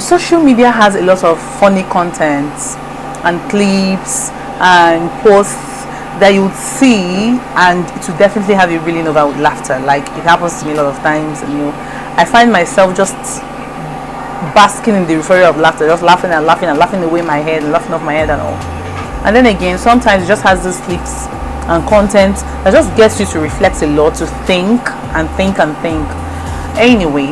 social media has a lot of funny content and clips and posts that you would see, and it will definitely have you reeling over with laughter. Like, it happens to me a lot of times, and I find myself just basking in the euphoria of laughter, just laughing and laughing and laughing away my head and laughing off my head and all. And then again, sometimes it just has these clips and content that just gets you to reflect a lot, to think and think and think. Anyway,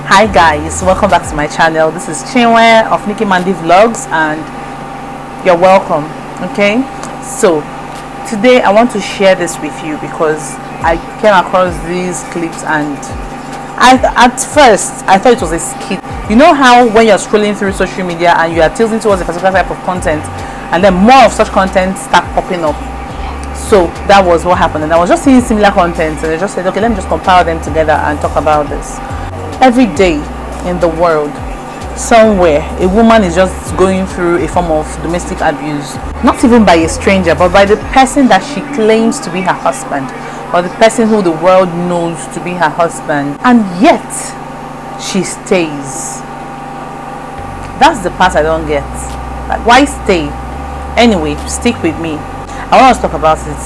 hi guys, welcome back to my channel. This is Chinwe of Nikki Mandy Vlogs, and you're welcome. Okay, so today I want to share this with you because I came across these clips, and at first I thought it was a skit. You know how when you're scrolling through social media and you are tilting towards a particular type of content, and then more of such content start popping up? So that was what happened, and I was just seeing similar content, and I just said, okay, let me just compile them together and talk about this. Every day in the world, somewhere, a woman is just going through a form of domestic abuse, not even by a stranger, but by the person that she claims to be her husband, or the person who the world knows to be her husband, and yet she stays. That's the part I don't get. Like, why stay? Anyway, stick with me. I want us to talk about it,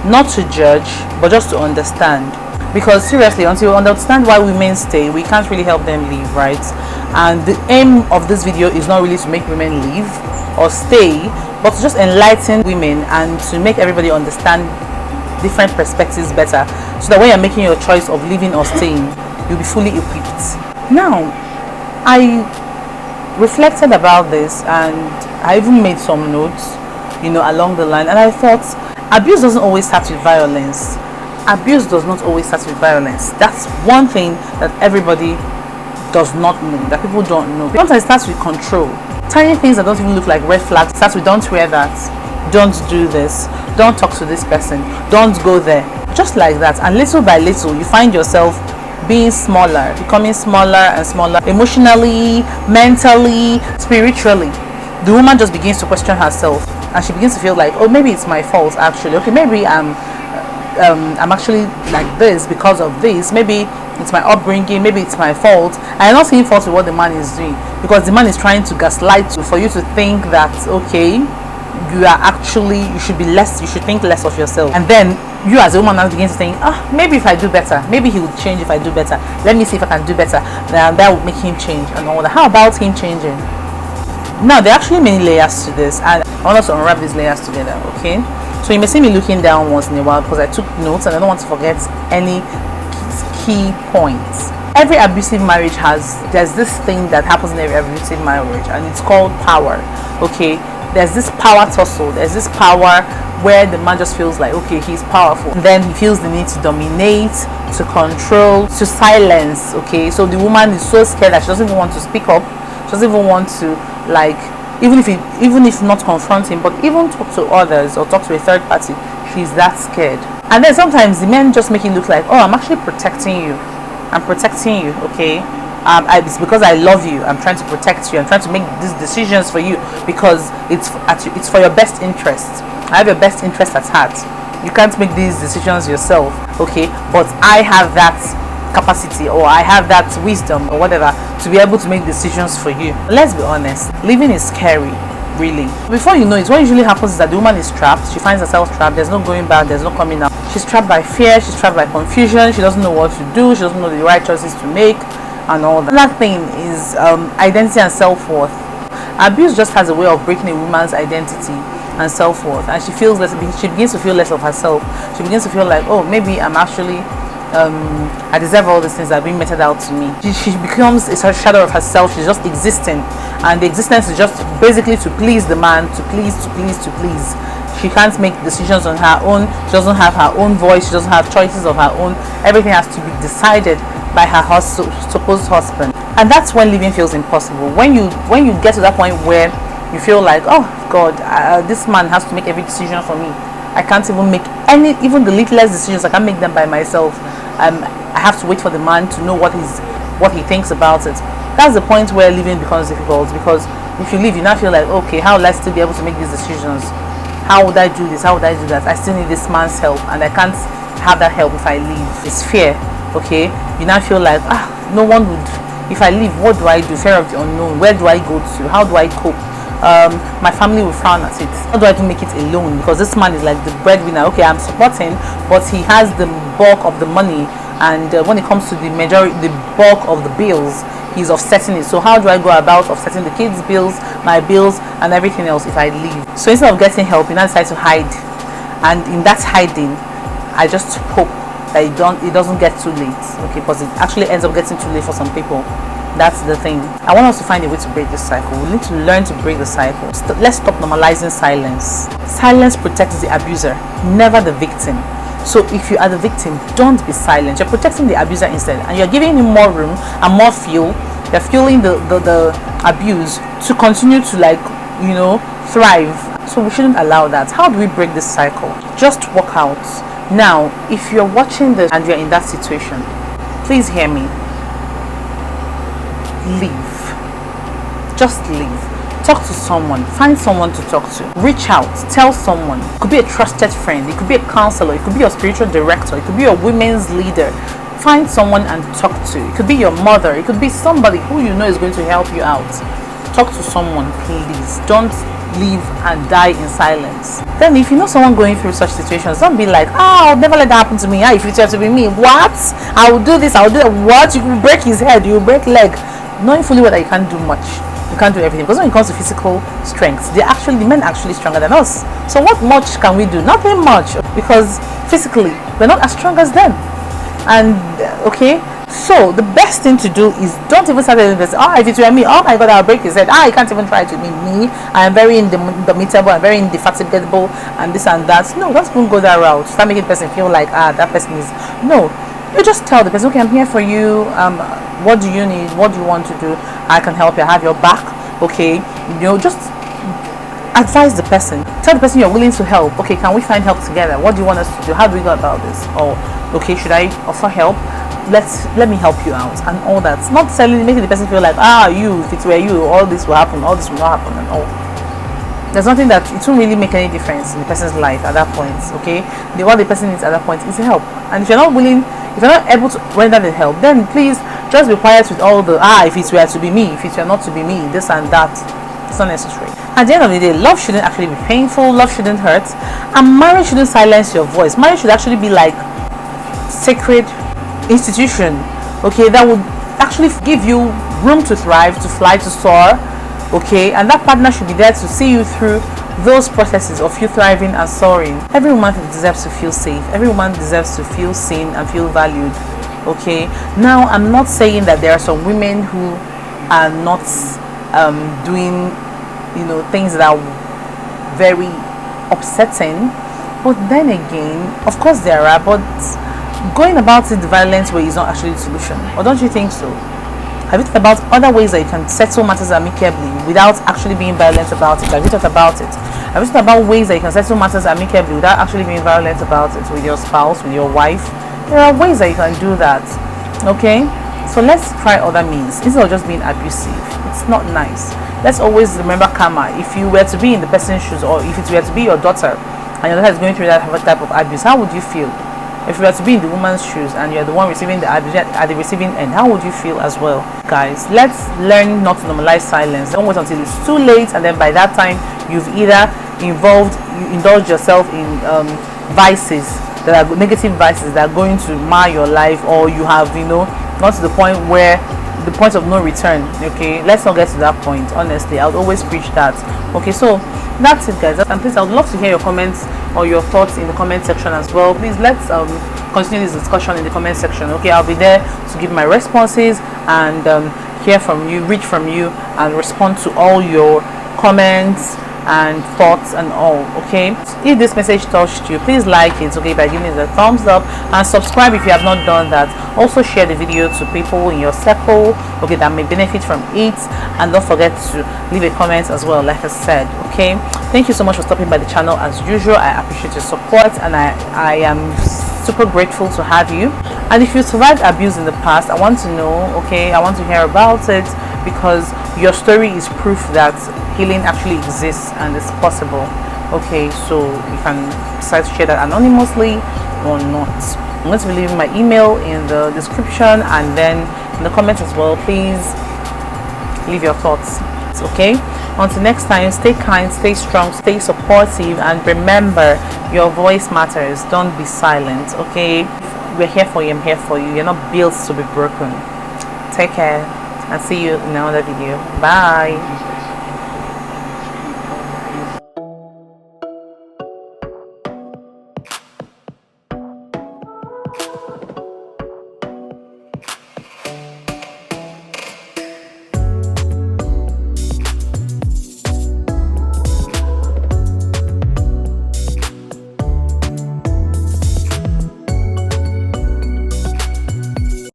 not to judge, but just to understand. Because seriously, until we understand why women stay, we can't really help them leave, right? And the aim of this video is not really to make women leave or stay, but to just enlighten women and to make everybody understand different perspectives better, so that when you're making your choice of leaving or staying, you'll be fully equipped. Now, I reflected about this, and I even made some notes, along the line, and I thought, abuse doesn't always start with violence. Abuse does not always start with violence. That's one thing that everybody does not know, that people don't know. Sometimes it starts with control. Tiny things that don't even look like red flags. It starts with, don't wear that, don't do this, don't talk to this person, don't go there. Just like that. And little by little, you find yourself being smaller, becoming smaller and smaller, emotionally, mentally, spiritually. The woman just begins to question herself, and she begins to feel like, oh, maybe it's my fault actually. Okay, maybe I'm actually like this because of this. Maybe it's my upbringing, maybe it's my fault. I'm not seeing fault with what the man is doing, because the man is trying to gaslight you for you to think that, okay, you should think less of yourself. And then you as a woman now begin to think, maybe if I do better, maybe he would change if I do better. Let me see if I can do better. Then that would make him change and all that. How about him changing? Now, there are actually many layers to this, and I want us to unwrap these layers together, okay? So you may see me looking down once in a while because I took notes and I don't want to forget any key points. Every abusive marriage there's this thing that happens in every abusive marriage, and it's called power. Okay, there's this power tussle. There's this power where the man just feels like, okay, he's powerful, and then he feels the need to dominate, to control, to silence. Okay, so the woman is so scared that she doesn't even want to speak up. She doesn't even want to, like, even if not confront him, but even talk to others or talk to a third party, she's that scared. And then sometimes the men just make it look like, oh, I'm actually protecting you. I'm protecting you, okay? It's because I love you. I'm trying to protect you. I'm trying to make these decisions for you because it's for your best interest. I have your best interest at heart. You can't make these decisions yourself, okay? But I have that capacity, or I have that wisdom or whatever to be able to make decisions for you. Let's be honest, living is scary, really. Before you know it, what usually happens is that the woman is trapped. She finds herself trapped. There's no going back, there's no coming out. She's trapped by fear, she's trapped by confusion, she doesn't know what to do, she doesn't know the right choices to make and all that. Another thing is identity and self-worth. Abuse just has a way of breaking a woman's identity and self-worth, and she begins to feel less of herself. She begins to feel like, oh, maybe I'm actually I deserve all these things that are being meted out to me. She becomes a shadow of herself. She's just existing, and the existence is just basically to please the man, to please. She can't make decisions on her own. She doesn't have her own voice. She doesn't have choices of her own. Everything has to be decided by her supposed husband, and that's when living feels impossible. When you get to that point where you feel like, oh God, this man has to make every decision for me. I can't even make even the littlest decisions. I can't make them by myself. I have to wait for the man to know what he thinks about it. That's the point where living becomes difficult, because if you leave, you now feel like, okay, how will I still be able to make these decisions? How would I do this? How would I do that? I still need this man's help, and I can't have that help if I leave. It's fear. Okay, you now feel like, no one would, if I leave, what do I do? Fear of the unknown. Where do I go to? How do I cope? My family will frown at it. How do I make it alone? Because this man is like the breadwinner. Okay, I'm supporting, but he has the bulk of the money, and when it comes to the bulk of the bills, he's offsetting it. So how do I go about offsetting the kids' bills, my bills, and everything else if I leave? So instead of getting help, you now decide to hide, and in that hiding, I just hope that it doesn't get too late. Okay, because it actually ends up getting too late for some people. That's the thing. I want us to find a way to break this cycle. We need to learn to break the cycle. Let's stop normalizing silence. Silence protects the abuser, never the victim. So if you are the victim, don't be silent. You're protecting the abuser instead, and you're giving him more room and more fuel. You're fueling the abuse to continue to, like, thrive. So we shouldn't allow that. How do we break this cycle? Just walk out. Now, if you're watching this and you're in that situation, please hear me. Leave. Just leave. Talk to someone. Find someone to talk to. Reach out. Tell someone. It could be a trusted friend. It could be a counselor. It could be your spiritual director. It could be your women's leader. Find someone and talk to. It could be your mother. It could be somebody who you know is going to help you out. Talk to someone, please. Don't live and die in silence. Then if you know someone going through such situations, don't be like, I'll never let that happen to me. If it were to be me, what? I will do this, I will do that. What? You will break his head, you will break leg. Knowing fully well that you can't do much, you can't do everything. Because when it comes to physical strength, the men are actually stronger than us. So what much can we do? Nothing much, because physically we're not as strong as them. And okay, so the best thing to do is don't even start telling this. If it were me, oh my god, I'll break his head. You can't even try to be me. I am very indomitable, I'm very indefatigable, and this and that. No, don't even go that route. Start making the person feel like that person is. No, you just tell the person, okay, I'm here for you. What do you need? What do you want to do? I can help you. I have your back. Okay, just advise the person. Tell the person you're willing to help. Okay, can we find help together? What do you want us to do? How do we go about this? Or okay, should I offer help? Let me help you out and all that. Not making the person feel like, if it were you, all this will happen, all this will not happen, and all. There's nothing that it won't really make any difference in the person's life at that point. Okay, what the person needs at that point is help. And if you're not willing, if you're not able to render the help, then please just be quiet with all the if it were to be me, if it were not to be me, this and that. It's not necessary. At the end of the day, love shouldn't actually be painful, love shouldn't hurt, and marriage shouldn't silence your voice. Marriage should actually be like sacred institution, okay, that would actually give you room to thrive, to fly, to soar, okay, and that partner should be there to see you through those processes of you thriving and soaring. Every woman deserves to feel safe. Every woman deserves to feel seen and feel valued. Okay, now I'm not saying that there are some women who are not doing things that are very upsetting, but then again, of course there are, but going about it the violent way is not actually the solution. Or don't you think so? Have you thought about other ways that you can settle matters amicably without actually being violent about it? Have you thought about it? Have you thought about ways that you can settle matters amicably without actually being violent about it with your spouse, with your wife? There are ways that you can do that. Okay? So let's try other means instead of just being abusive. It's not nice. Let's always remember karma. If you were to be in the person's shoes, or if it were to be your daughter and your daughter is going through that type of abuse, how would you feel? If you were to be in the woman's shoes and you're the one receiving the abuse at the receiving end, how would you feel as well? Guys, let's learn not to normalize silence. Don't wait until it's too late, and then by that time you've either indulged yourself in vices that are negative vices that are going to mar your life, or you have not to the point where the point of no return. Okay, let's not get to that point. Honestly, I would always preach that. Okay, so that's it, guys. And please, I would love to hear your comments or your thoughts in the comment section as well. Please, let's continue this discussion in the comment section. Okay, I'll be there to give my responses and hear from you, read from you, and respond to all your comments and thoughts and all. Okay, if this message touched you, please like it, okay, by giving it a thumbs up, and subscribe if you have not done that. Also share the video to people in your circle, okay, that may benefit from it, and don't forget to leave a comment as well, like I said. Okay, thank you so much for stopping by the channel. As usual, I appreciate your support, and I am super grateful to have you. And if you survived abuse in the past, I want to know, okay, I want to hear about it, because your story is proof that healing actually exists and is possible. Okay, so you can decide to share that anonymously, or not. I'm going to be leaving my email in the description and then in the comments as well. Please leave your thoughts. It's okay. Until next time, stay kind, stay strong, stay supportive, and remember, your voice matters. Don't be silent. Okay, we're here for you. I'm here for you. You're not built to be broken. Take care and see you in another video. Bye.